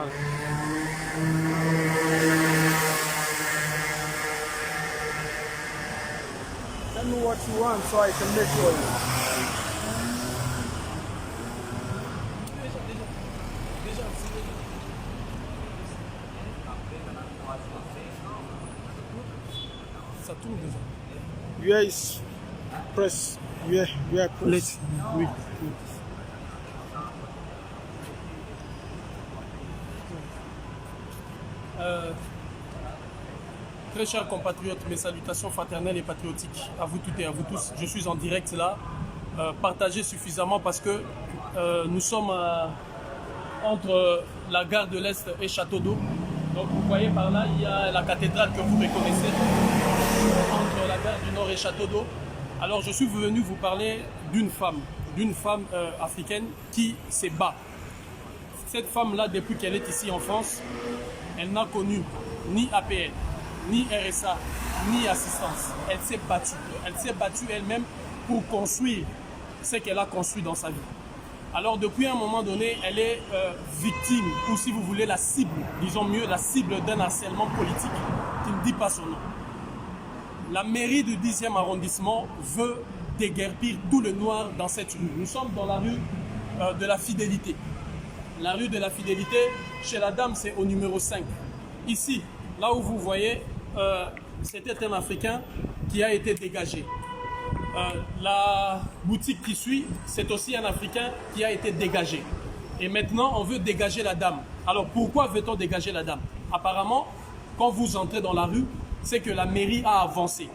Voilà. Tell me what you want so I can make for you. Ça tourne déjà. Where is press? Where press? Let's. Oui. Très chers compatriotes, mes salutations fraternelles et patriotiques à vous toutes et à vous tous. Je suis en direct là, partagez suffisamment parce que nous sommes entre la gare de l'Est et Château d'Eau. Donc vous voyez par là, il y a la cathédrale que vous reconnaissez entre la gare du Nord et Château d'Eau. Alors je suis venu vous parler d'une femme africaine qui s'est battue. Cette femme-là, depuis qu'elle est ici en France, elle n'a connu ni APL, ni RSA, ni assistance. Elle s'est battue. Elle s'est battue elle-même pour construire ce qu'elle a construit dans sa vie. Alors depuis un moment donné, elle est victime, ou si vous voulez la cible, disons mieux, la cible d'un harcèlement politique qui ne dit pas son nom. La mairie du 10e arrondissement veut déguerpir tout le noir dans cette rue. Nous sommes dans la rue de la Fidélité. La rue de la Fidélité, chez la dame, c'est au numéro 5. Ici, là où vous voyez, c'était un Africain qui a été dégagé. La boutique qui suit, c'est aussi un Africain qui a été dégagé. Et maintenant, on veut dégager la dame. Alors, pourquoi veut-on dégager la dame? Apparemment, quand vous entrez dans la rue, c'est que la mairie a avancé.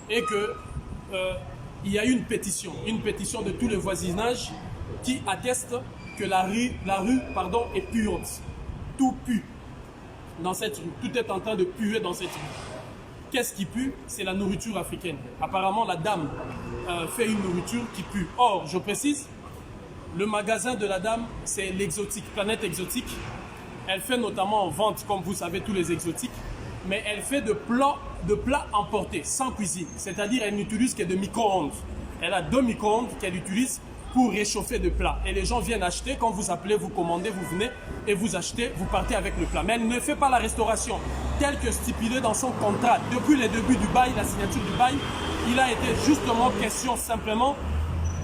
Et que il y a eu une pétition de tout le voisinage qui atteste que la rue est puante. Tout pue dans cette rue. Tout est en train de puer dans cette rue. Qu'est-ce qui pue? C'est la nourriture africaine. Apparemment, la dame fait une nourriture qui pue. Or, je précise, le magasin de la dame, c'est l'exotique, Planète Exotique. Elle fait notamment en vente, comme vous savez, tous les exotiques. Mais elle fait de plats emportés, sans cuisine. C'est-à-dire, elle n'utilise que de micro-ondes. Elle a 2 micro-ondes qu'elle utilise pour réchauffer de plats. Et les gens viennent acheter, quand vous appelez, vous commandez, vous venez et vous achetez, vous partez avec le plat. Mais elle ne fait pas la restauration telle que stipulée dans son contrat. Depuis les débuts du bail, la signature du bail, il a été justement question simplement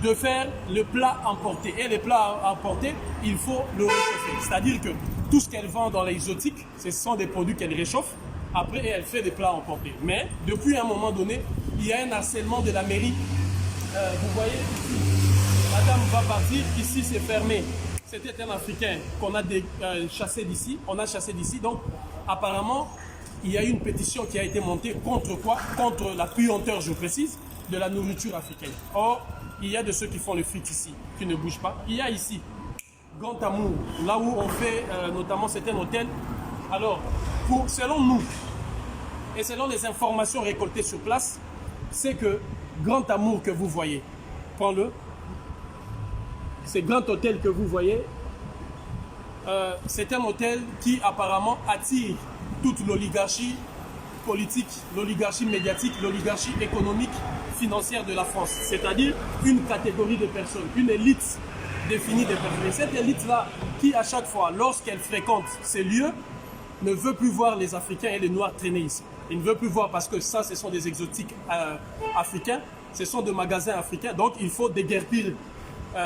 de faire le plat emporté. Et les plats emportés, il faut le réchauffer. C'est-à-dire que tout ce qu'elle vend dans l'exotique, ce sont des produits qu'elle réchauffe. Après, elle fait des plats emportés. Mais depuis un moment donné, il y a un harcèlement de la mairie. Vous voyez ici, la dame va partir. Ici, c'est fermé. C'était un Africain qu'on a chassé d'ici. On a chassé d'ici. Donc, apparemment, il y a eu une pétition qui a été montée contre quoi? Contre la puanteur, je précise, de la nourriture africaine. Or, il y a de ceux qui font le frites ici, qui ne bougent pas. Il y a ici Grand Amour, là où on fait notamment, c'est un hôtel. Alors, selon nous, et selon les informations récoltées sur place, c'est que Grand Amour que vous voyez, prends-le, ce grand hôtel que vous voyez, c'est un hôtel qui apparemment attire toute l'oligarchie politique, l'oligarchie médiatique, l'oligarchie économique, financière de la France. C'est-à-dire une catégorie de personnes, une élite définie de personnes. Et cette élite-là, qui à chaque fois, lorsqu'elle fréquente ces lieux, ne veut plus voir les Africains et les Noirs traîner ici. Il ne veut plus voir parce que ça, ce sont des exotiques africains, ce sont des magasins africains. Donc, il faut déguerpir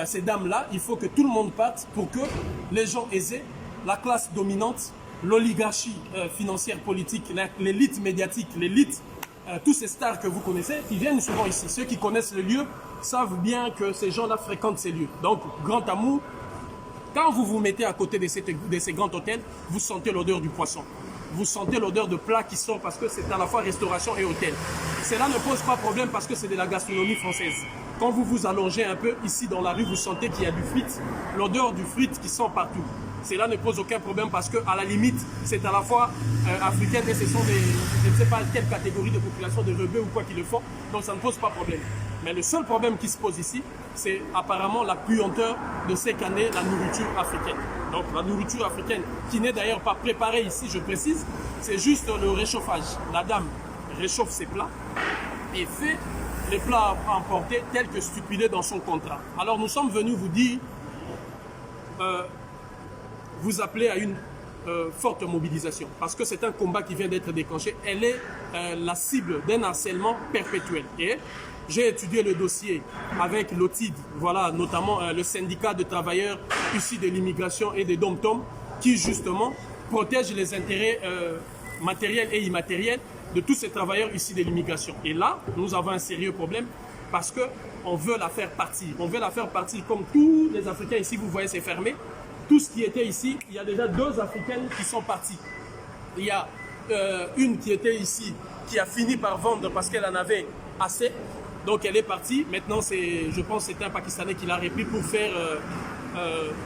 ces dames-là. Il faut que tout le monde parte pour que les gens aisés, la classe dominante, l'oligarchie financière politique, l'élite médiatique, l'élite, tous ces stars que vous connaissez, qui viennent souvent ici. Ceux qui connaissent le lieu savent bien que ces gens-là fréquentent ces lieux. Donc, Grand Amour, quand vous vous mettez à côté de ces grands hôtels, vous sentez l'odeur du poisson. Vous sentez l'odeur de plats qui sort parce que c'est à la fois restauration et hôtel. Cela ne pose pas problème parce que c'est de la gastronomie française. Quand vous vous allongez un peu ici dans la rue, vous sentez qu'il y a du frites, l'odeur du frites qui sort partout. Cela ne pose aucun problème parce qu'à la limite, c'est à la fois africain et ce sont des, je ne sais pas quelle catégorie de population, de rebeux ou quoi qu'ils le font, donc ça ne pose pas problème. Mais le seul problème qui se pose ici, c'est apparemment la puanteur de ce qu'en est la nourriture africaine. Donc la nourriture africaine, qui n'est d'ailleurs pas préparée ici, je précise, c'est juste le réchauffage. La dame réchauffe ses plats et fait les plats emportés tels que stipulés dans son contrat. Alors nous sommes venus vous dire, vous appelez à une forte mobilisation parce que c'est un combat qui vient d'être déclenché. Elle est la cible d'un harcèlement perpétuel. Et j'ai étudié le dossier avec l'OTID, voilà, notamment le syndicat de travailleurs issus de l'immigration et des DOM-TOM qui justement protège les intérêts matériels et immatériels de tous ces travailleurs issus de l'immigration. Et là, nous avons un sérieux problème parce qu'on veut la faire partir. On veut la faire partir comme tous les Africains ici, vous voyez, c'est fermé. Tout ce qui était ici, il y a déjà 2 Africaines qui sont parties. Il y a une qui était ici, qui a fini par vendre parce qu'elle en avait assez. Donc elle est partie. Maintenant, je pense que c'est un Pakistanais qui l'a repris pour faire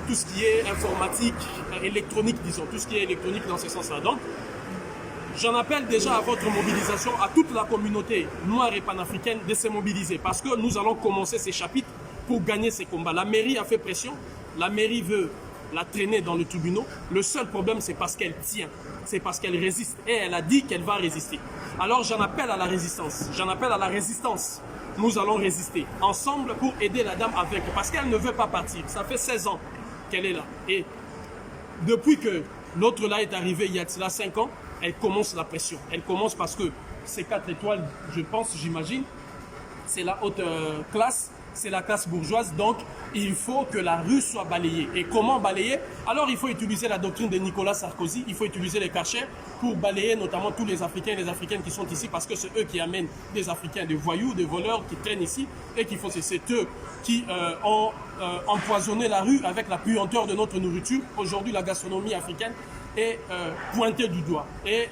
tout ce qui est informatique, électronique, disons, tout ce qui est électronique dans ce sens-là. Donc, j'en appelle déjà à votre mobilisation, à toute la communauté noire et panafricaine de se mobiliser parce que nous allons commencer ces chapitres pour gagner ces combats. La mairie a fait pression, la mairie veut la traîner dans le tribunal. Le seul problème, c'est parce qu'elle tient, c'est parce qu'elle résiste et elle a dit qu'elle va résister. Alors j'en appelle à la résistance, j'en appelle à la résistance. Nous allons résister ensemble pour aider la dame à vaincre parce qu'elle ne veut pas partir. Ça fait 16 ans qu'elle est là. Et depuis que l'autre là est arrivé il y a 5 ans, elle commence la pression. Elle commence parce que ces 4 étoiles, je pense, j'imagine, c'est la haute classe, c'est la classe bourgeoise. Donc, il faut que la rue soit balayée. Et comment balayer? Alors, il faut utiliser la doctrine de Nicolas Sarkozy. Il faut utiliser les Karcher pour balayer notamment tous les Africains et les Africaines qui sont ici parce que c'est eux qui amènent des Africains, des voyous, des voleurs qui traînent ici et qui font c'est eux qui ont empoisonné la rue avec la puanteur de notre nourriture. Aujourd'hui, la gastronomie africaine est pointée du doigt et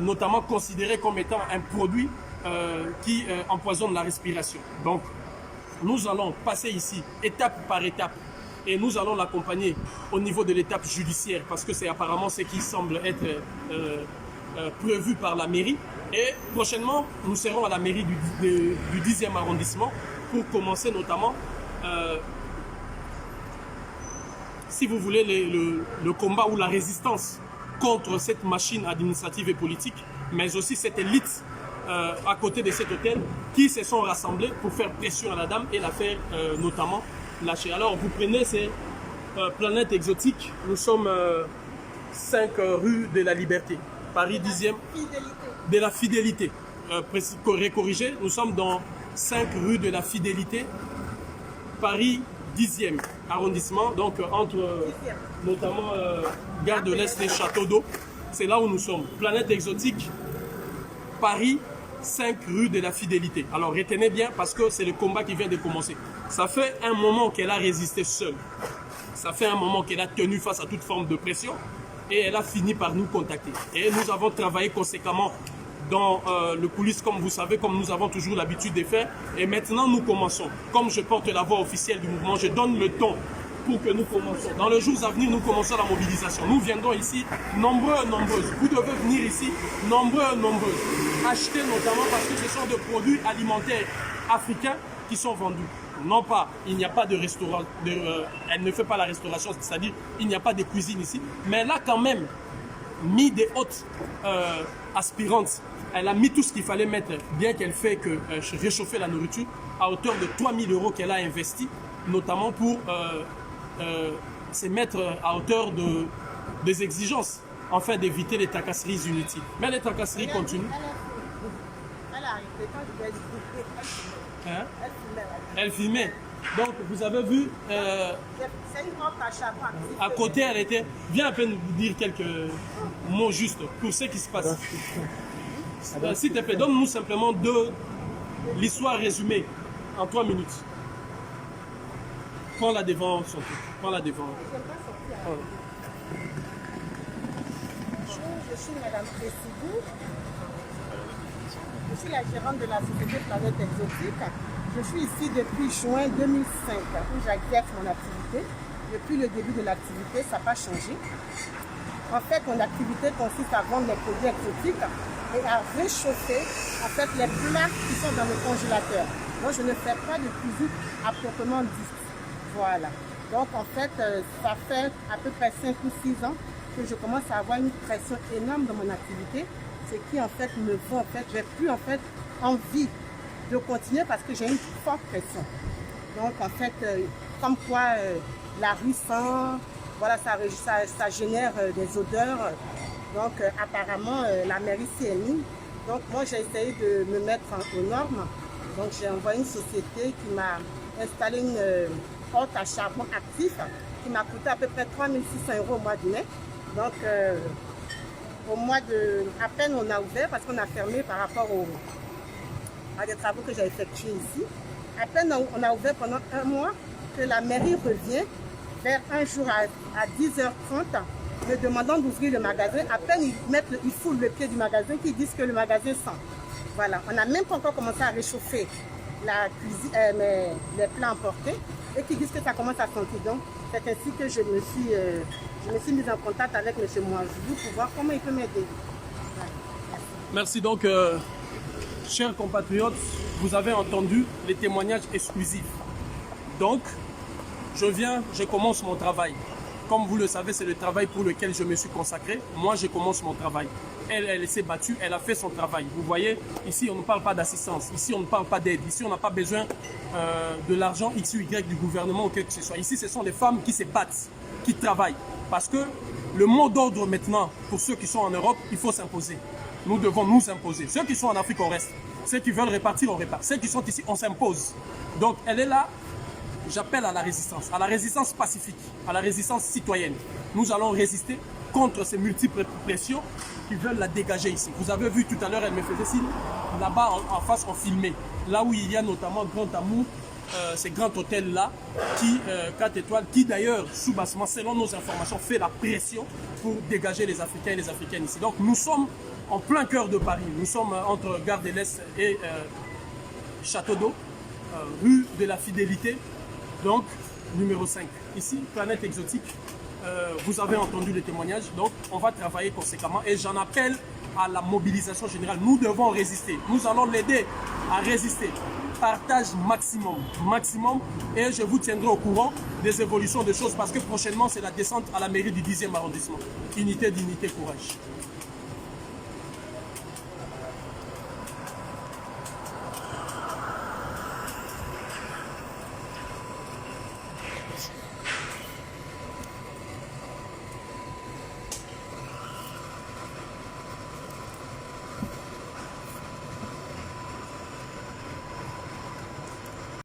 notamment considérée comme étant un produit qui empoisonne la respiration. Donc, nous allons passer ici étape par étape et nous allons l'accompagner au niveau de l'étape judiciaire parce que c'est apparemment ce qui semble être prévu par la mairie. Et prochainement, nous serons à la mairie du 10e arrondissement pour commencer notamment, si vous voulez, le combat ou la résistance contre cette machine administrative et politique, mais aussi cette élite à côté de cet hôtel qui se sont rassemblés pour faire pression à la dame et la faire notamment lâcher. Alors vous prenez ces planètes exotiques, nous sommes 5 rue de la Liberté, Paris 10e, de la Fidélité, corrigé, nous sommes dans 5 rue de la Fidélité, Paris 10e arrondissement, donc entre notamment Gare de l'Est et Château d'Eau, c'est là où nous sommes, planète exotique, Paris 5 rue de la Fidélité. Alors retenez bien parce que c'est le combat qui vient de commencer. Ça fait un moment qu'elle a résisté seule. Ça fait un moment qu'elle a tenu face à toute forme de pression et elle a fini par nous contacter. Et nous avons travaillé conséquemment dans le coulisses, comme vous savez, comme nous avons toujours l'habitude de faire. Et maintenant, nous commençons. Comme je porte la voix officielle du mouvement, je donne le ton pour que nous commençons. Dans les jours à venir, nous commençons la mobilisation. Nous viendrons ici, nombreux et nombreuses. Vous devez venir ici, nombreux et nombreuses. Acheter notamment parce que ce sont des produits alimentaires africains qui sont vendus. Non pas, il n'y a pas de restaurant, elle ne fait pas la restauration, c'est-à-dire il n'y a pas de cuisine ici. Mais elle a quand même mis des hautes aspirantes. Elle a mis tout ce qu'il fallait mettre, bien qu'elle fait que réchauffer la nourriture, à hauteur de 3 000 € qu'elle a investi, notamment pour se mettre à hauteur des exigences, afin d'éviter les tracasseries inutiles. Mais les tracasseries continuent. Hein? Elle filmait. Donc, vous avez vu, à côté, elle était... Viens à peine vous dire quelques mots justes pour ce qui se passe. S'il te plaît, donne-nous simplement l'histoire résumée en 3 minutes. Prends-la devant son truc. Prends-la devant. Je suis Madame Tessidou. Je suis la gérante de la société Planète Exotique. Je suis ici depuis juin 2005 où j'exerce mon activité. Depuis le début de l'activité, ça n'a pas changé. En fait, mon activité consiste à vendre les produits exotiques et à réchauffer les plats qui sont dans le congélateur. Moi, je ne fais pas de cuisine à proprement dit. Voilà. Donc, en fait, ça fait à peu près 5 ou 6 ans que je commence à avoir une pression énorme dans mon activité. Ce qui, en fait, me vaut, en fait, j'ai plus, en fait, envie de continuer parce que j'ai une forte pression. Donc, en fait, comme quoi la rue sent, voilà, ça génère des odeurs. Donc apparemment la mairie s'y est mise. Donc moi j'ai essayé de me mettre aux normes. Donc j'ai envoyé une société qui m'a installé une porte à charbon actif qui m'a coûté à peu près 3 600 € au mois de mai. Donc au mois de... à peine on a ouvert parce qu'on a fermé par rapport à des travaux que j'ai effectués ici. À peine on a ouvert pendant un mois que la mairie revient vers un jour à 10h30 me demandant d'ouvrir le magasin. À peine ils foulent le pied du magasin, qu'ils disent que le magasin sent. Voilà, on n'a même pas encore commencé à réchauffer la cuisine, les plats emportés et qui disent que ça commence à sentir. Donc c'est ainsi que je me suis mise en contact avec M. Mouazoulou pour voir comment il peut m'aider. Voilà. Merci donc, chers compatriotes, vous avez entendu les témoignages exclusifs. Donc, je commence mon travail. Comme vous le savez, c'est le travail pour lequel je me suis consacré. Moi, je commence mon travail. Elle s'est battue, elle a fait son travail. Vous voyez, ici, on ne parle pas d'assistance. Ici, on ne parle pas d'aide. Ici, on n'a pas besoin de l'argent X ou Y du gouvernement ou quelque que ce soit. Ici, ce sont des femmes qui se battent, qui travaillent. Parce que le mot d'ordre maintenant, pour ceux qui sont en Europe, il faut s'imposer. Nous devons nous imposer. Ceux qui sont en Afrique, on reste. Ceux qui veulent répartir, on répart. Ceux qui sont ici, on s'impose. Donc, elle est là. J'appelle à la résistance pacifique, à la résistance citoyenne. Nous allons résister contre ces multiples pressions qui veulent la dégager ici. Vous avez vu tout à l'heure, elle me faisait signe, là-bas en face, on filmait. Là où il y a notamment Grand Amour, ces grands hôtels-là, 4 étoiles, qui d'ailleurs, sous-bassement, selon nos informations, fait la pression pour dégager les Africains et les Africaines ici. Donc nous sommes en plein cœur de Paris. Nous sommes entre Gare de l'Est et Château d'Eau, rue de la Fidélité. Donc, numéro 5. Ici, Planète Exotique, vous avez entendu les témoignages, donc on va travailler conséquemment et j'en appelle à la mobilisation générale. Nous devons résister, nous allons l'aider à résister. Partage maximum et je vous tiendrai au courant des évolutions des choses parce que prochainement c'est la descente à la mairie du 10e arrondissement. Unité, dignité, courage.